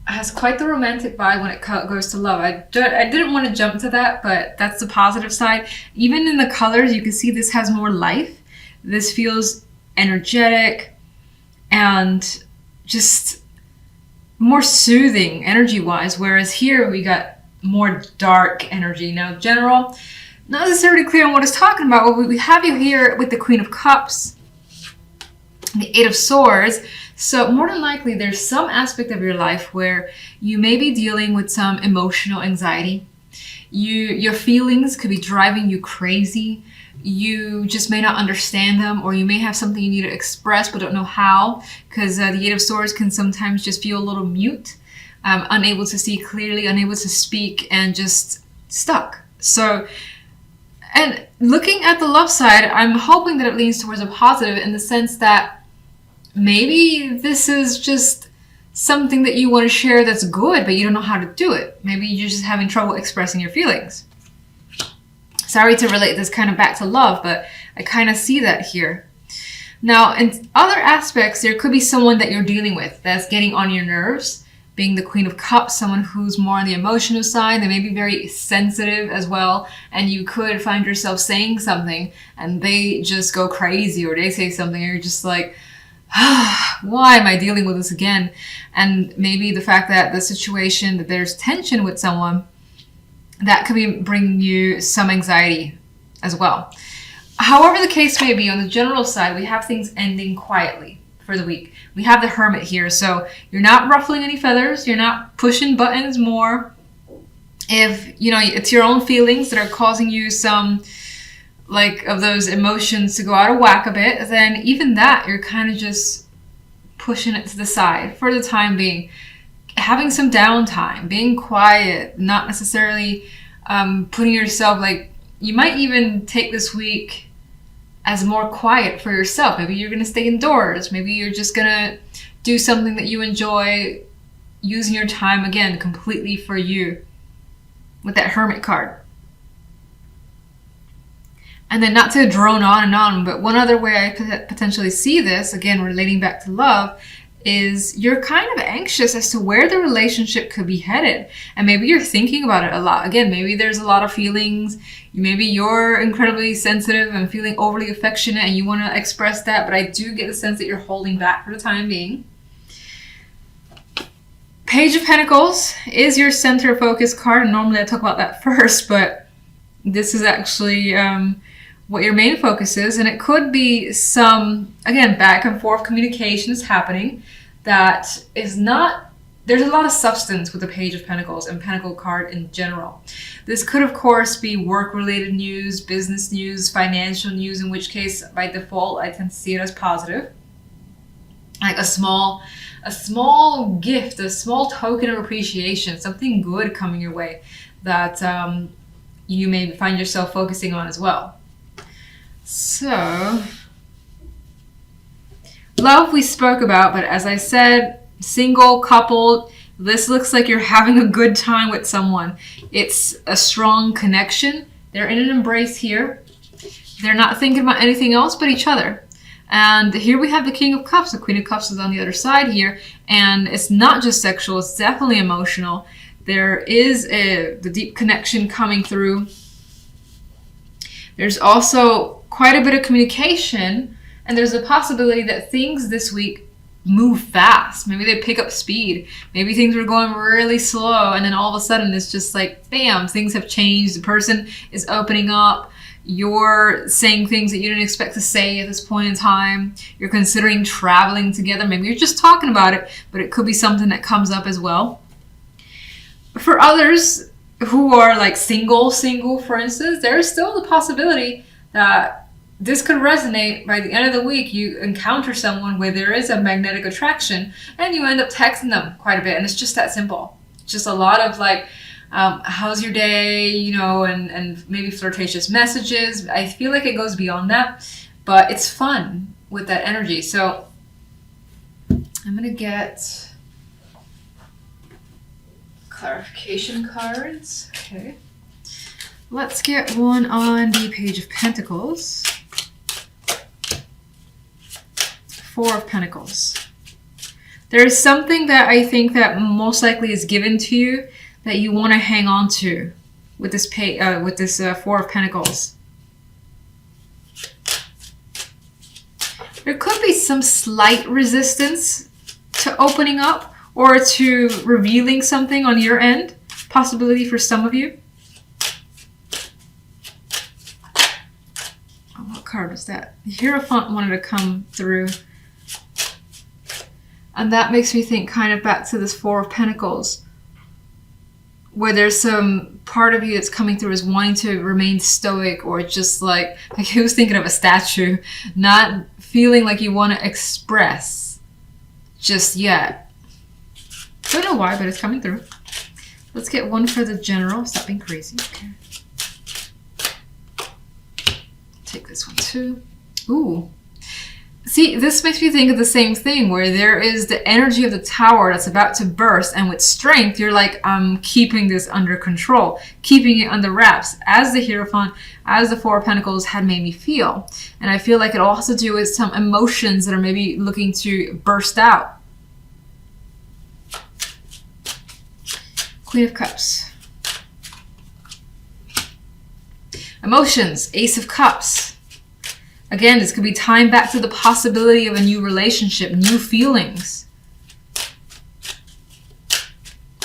has quite the romantic vibe when it goes to love. I didn't want to jump to that, but that's the positive side. Even in the colors, you can see this has more life. This feels energetic and just more soothing energy-wise, whereas here we got more dark energy. Now, general, not necessarily clear on what it's talking about, but we have you here with the Queen of Cups, the Eight of Swords. So more than likely, there's some aspect of your life where you may be dealing with some emotional anxiety. Your feelings could be driving you crazy. You just may not understand them, or you may have something you need to express but don't know how, because the Eight of Swords can sometimes just feel a little mute, unable to see clearly, unable to speak, and just stuck. So, and looking at the love side, I'm hoping that it leans towards a positive in the sense that maybe this is just something that you want to share that's good, but you don't know how to do it. Maybe you're just having trouble expressing your feelings. Sorry to relate this kind of back to love, but I kind of see that here. Now, in other aspects, there could be someone that you're dealing with that's getting on your nerves, being the Queen of Cups, someone who's more on the emotional side. They may be very sensitive as well, and you could find yourself saying something and they just go crazy, or they say something and you're just like, why am I dealing with this again? And maybe the fact that the situation, that there's tension with someone, that could be bringing you some anxiety as well. However the case may be, on the general side, we have things ending quietly for the week. We have the Hermit here, so you're not ruffling any feathers, you're not pushing buttons more. If, it's your own feelings that are causing you some of those emotions to go out of whack a bit, then even that, you're kind of just pushing it to the side for the time being. Having some downtime, being quiet, not necessarily putting yourself, you might even take this week as more quiet for yourself. Maybe you're going to stay indoors. Maybe you're just going to do something that you enjoy, using your time, again, completely for you with that Hermit card. And then, not to drone on and on, but one other way I could potentially see this, again, relating back to love, is you're kind of anxious as to where the relationship could be headed. And maybe you're thinking about it a lot. Again, maybe there's a lot of feelings. Maybe you're incredibly sensitive and feeling overly affectionate and you want to express that, but I do get the sense that you're holding back for the time being. Page of Pentacles is your center focus card. Normally I talk about that first, but this is actually what your main focus is, and it could be some, again, back and forth communications happening that is not, there's a lot of substance with the Page of Pentacles and Pentacle card in general. This could, of course, be work-related news, business news, financial news, in which case, by default, I tend to see it as positive. Like a small gift, a small token of appreciation, something good coming your way that you may find yourself focusing on as well. So, love we spoke about, but as I said, single, coupled, this looks like you're having a good time with someone. It's a strong connection. They're in an embrace here. They're not thinking about anything else but each other. And here we have the King of Cups. The Queen of Cups is on the other side here. And it's not just sexual, it's definitely emotional. There is the deep connection coming through. There's also quite a bit of communication, and there's a possibility that things this week move fast. Maybe they pick up speed. Maybe things were going really slow, and then all of a sudden it's just like, bam, things have changed. The person is opening up. You're saying things that you didn't expect to say at this point in time. You're considering traveling together. Maybe you're just talking about it, but it could be something that comes up as well. For others who are single, for instance, there is still the possibility that this could resonate. By the end of the week, you encounter someone where there is a magnetic attraction and you end up texting them quite a bit. And it's just that simple. Just a lot of how's your day, and maybe flirtatious messages. I feel like it goes beyond that, but it's fun with that energy. So I'm going to get clarification cards. Okay. Let's get one on the Page of Pentacles. Four of Pentacles. There's something that I think that most likely is given to you that you want to hang on to with this Four of Pentacles. There could be some slight resistance to opening up or to revealing something on your end. Possibility for some of you. Oh, what card was that? The Hierophant wanted to come through. And that makes me think kind of back to this Four of Pentacles, where there's some part of you that's coming through is wanting to remain stoic, or just like he was thinking of a statue, not feeling like you want to express just yet. Don't know why, but it's coming through. Let's get one for the general. Stop being crazy. Okay. Take this one too. Ooh. See, this makes me think of the same thing, where there is the energy of the Tower that's about to burst, and with strength, you're like, I'm keeping this under control, keeping it under wraps, as the Hierophant, as the Four of Pentacles had made me feel. And I feel like it all has to do with some emotions that are maybe looking to burst out. Queen of Cups. Emotions, Ace of Cups. Again, this could be tying back to the possibility of a new relationship, new feelings.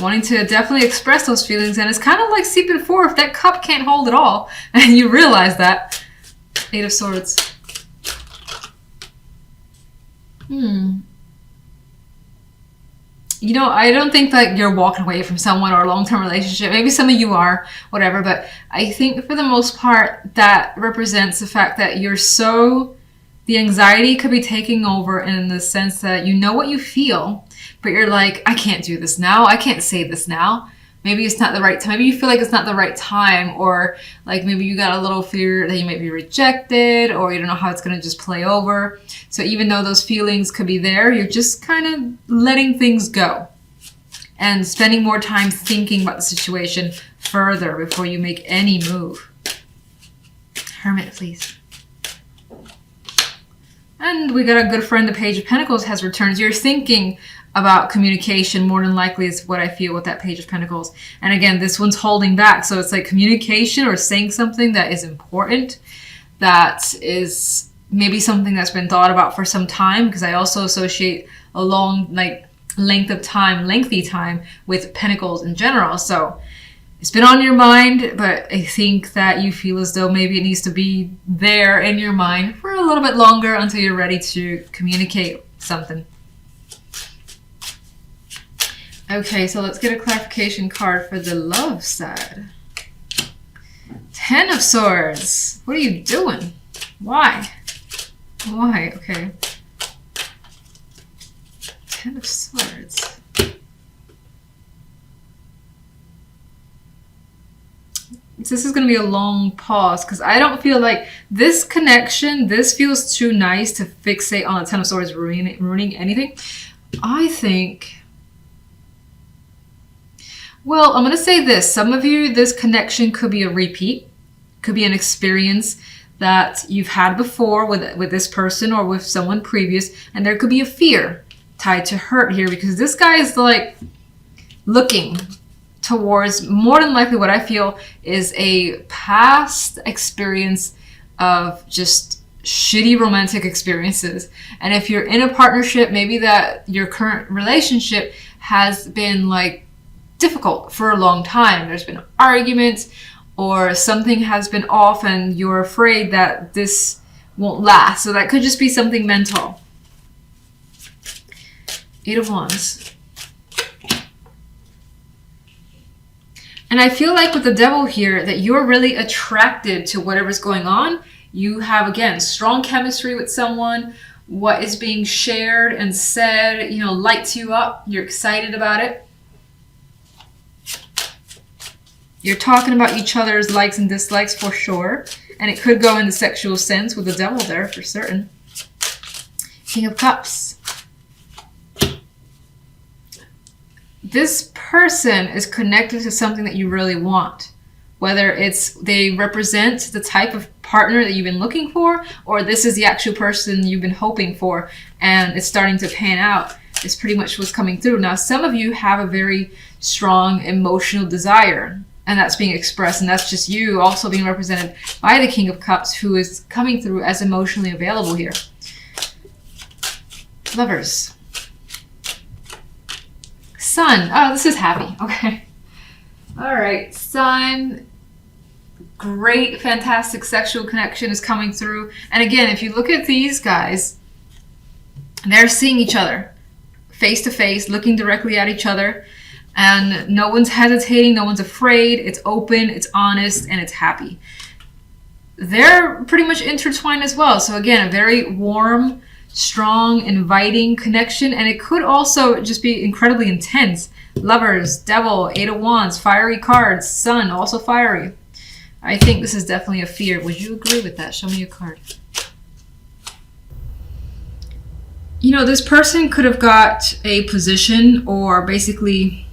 Wanting to definitely express those feelings, and it's kind of like seeping forth. That cup can't hold it all, and you realize that. Eight of Swords. You know, I don't think that you're walking away from someone or a long-term relationship. Maybe some of you are, whatever. But I think for the most part, that represents the fact that you're so... The anxiety could be taking over in the sense that you know what you feel, but you're like, I can't do this now. I can't say this now. Maybe it's not the right time. Maybe you feel like it's not the right time, or like maybe you got a little fear that you might be rejected, or you don't know how it's going to just play over. So even though those feelings could be there, you're just kind of letting things go and spending more time thinking about the situation further before you make any move. Hermit, please. And we got a good friend, the Page of Pentacles has returned. You're thinking about communication more than likely is what I feel with that Page of Pentacles. And again, this one's holding back. So it's like communication or saying something that is important, that is maybe something that's been thought about for some time, because I also associate a long, like, lengthy time with Pentacles in general. So it's been on your mind, but I think that you feel as though maybe it needs to be there in your mind for a little bit longer until you're ready to communicate something. Okay, so let's get a clarification card for the love side. Ten of Swords. What are you doing? Why? Why? Okay. Ten of Swords. This is going to be a long pause, because I don't feel like this connection, this feels too nice to fixate on the Ten of Swords ruining anything. I think... Well, I'm going to say this. Some of you, this connection could be a repeat. Could be an experience that you've had before with this person or with someone previous. And there could be a fear tied to hurt here, because this guy is like looking towards, more than likely what I feel is a past experience of just shitty romantic experiences. And if you're in a partnership, maybe that your current relationship has been like difficult for a long time. There's been arguments or something has been off and you're afraid that this won't last. So that could just be something mental. Eight of Wands. And I feel like with the Devil here that you're really attracted to whatever's going on. You have, again, strong chemistry with someone. What is being shared and said, you know, lights you up. You're excited about it. You're talking about each other's likes and dislikes for sure. And it could go in the sexual sense with the Devil there for certain. King of Cups. This person is connected to something that you really want. Whether it's they represent the type of partner that you've been looking for, or this is the actual person you've been hoping for and it's starting to pan out. is pretty much what's coming through. Now, some of you have a very strong emotional desire, and that's being expressed, and that's just you also being represented by the King of Cups, who is coming through as emotionally available here. Lovers. Sun. Oh, this is happy. Okay. All right. Sun. Great, fantastic sexual connection is coming through. And again, if you look at these guys, they're seeing each other face to face, looking directly at each other. And no one's hesitating, no one's afraid. It's open, it's honest, and it's happy. They're pretty much intertwined as well. So again, a very warm, strong, inviting connection. And it could also just be incredibly intense. Lovers, Devil, Eight of Wands, fiery cards, Sun, also fiery. I think this is definitely a fear. Would you agree with that? Show me your card. You know, this person could have got a position, or basically,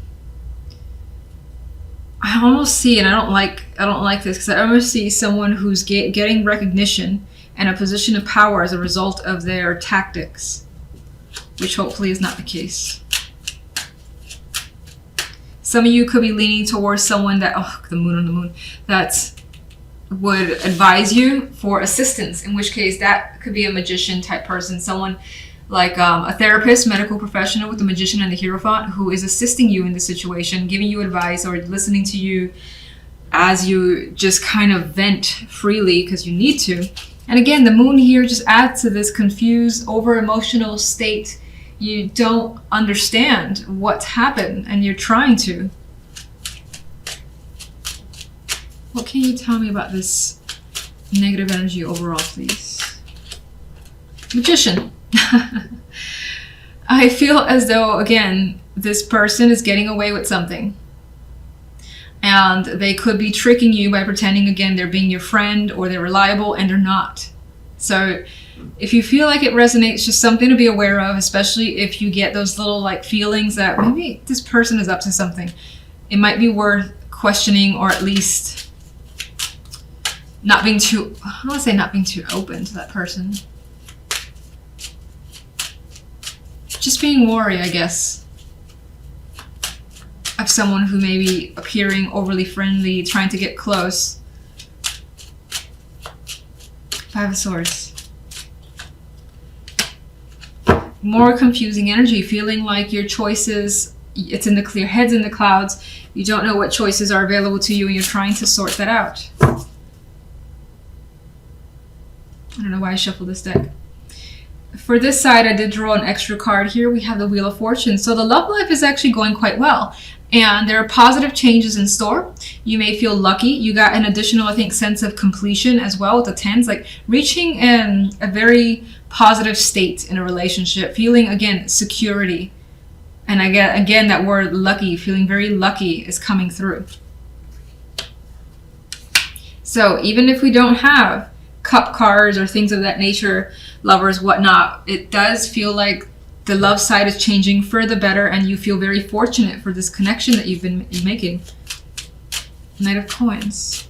I almost see, and I don't like this, because I almost see someone who's getting recognition and a position of power as a result of their tactics, which hopefully is not the case. Some of you could be leaning towards someone that, oh, the moon on the moon, that would advise you for assistance, in which case that could be a magician type person, someone like a therapist, medical professional with the Magician and the Hierophant, who is assisting you in this situation, giving you advice or listening to you as you just kind of vent freely because you need to. And again, the moon here just adds to this confused, over-emotional state. You don't understand what's happened and you're trying to. What can you tell me about this negative energy overall, please? Magician. I feel as though, again, this person is getting away with something. And they could be tricking you by pretending, again, they're being your friend or they're reliable, and they're not. So if you feel like it resonates, just something to be aware of, especially if you get those little like feelings that maybe this person is up to something. It might be worth questioning, or at least not being too, I don't want to say not being too open to that person. Just being wary, I guess, of someone who may be appearing overly friendly, trying to get close. Five of Swords. More confusing energy, feeling like your choices, it's in the clear, head's in the clouds. You don't know what choices are available to you and you're trying to sort that out. I don't know why I shuffled this deck. For this side, I did draw an extra card here. We have the Wheel of Fortune. So the love life is actually going quite well. And there are positive changes in store. You may feel lucky. You got an additional, I think, sense of completion as well with the tens. Like reaching a very positive state in a relationship. Feeling, again, security. And again, that word lucky, feeling very lucky is coming through. So even if we don't have cup cards or things of that nature, lovers, whatnot, it does feel like the love side is changing for the better, and you feel very fortunate for this connection that you've been making. Knight of Coins.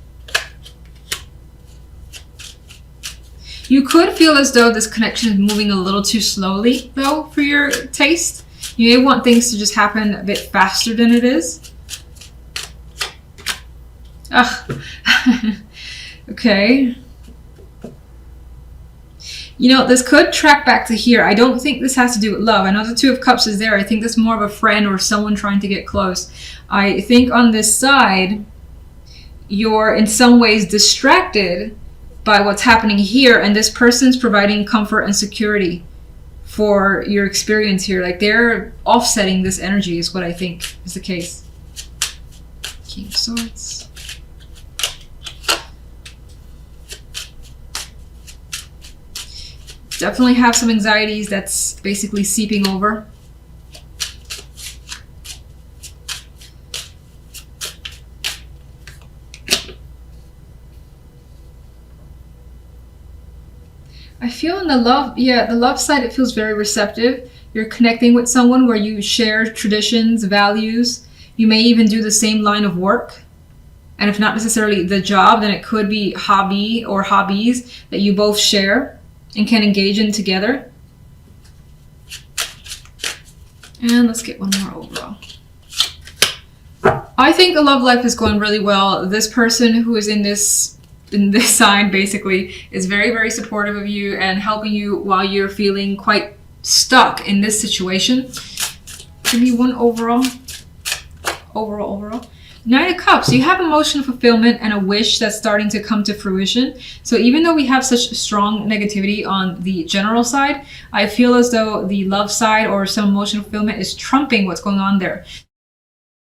You could feel as though this connection is moving a little too slowly, though, for your taste. You may want things to just happen a bit faster than it is. Ugh. Okay. You know, this could track back to here. I don't think this has to do with love. I know the Two of Cups is there. I think that's more of a friend or someone trying to get close. I think on this side, you're in some ways distracted by what's happening here, and this person's providing comfort and security for your experience here. Like they're offsetting this energy is what I think is the case. King of Swords. Definitely have some anxieties that's basically seeping over. I feel in the love side, it feels very receptive. You're connecting with someone where you share traditions, values. You may even do the same line of work. And if not necessarily the job, then it could be hobby or hobbies that you both share and can engage in together. And let's get one more overall. I think the love life is going really well. This person who is in this sign basically is very, very supportive of you and helping you while you're feeling quite stuck in this situation. Give me one overall. Overall. Knight of Cups, you have emotional fulfillment and a wish that's starting to come to fruition. So even though we have such strong negativity on the general side, I feel as though the love side or some emotional fulfillment is trumping what's going on there.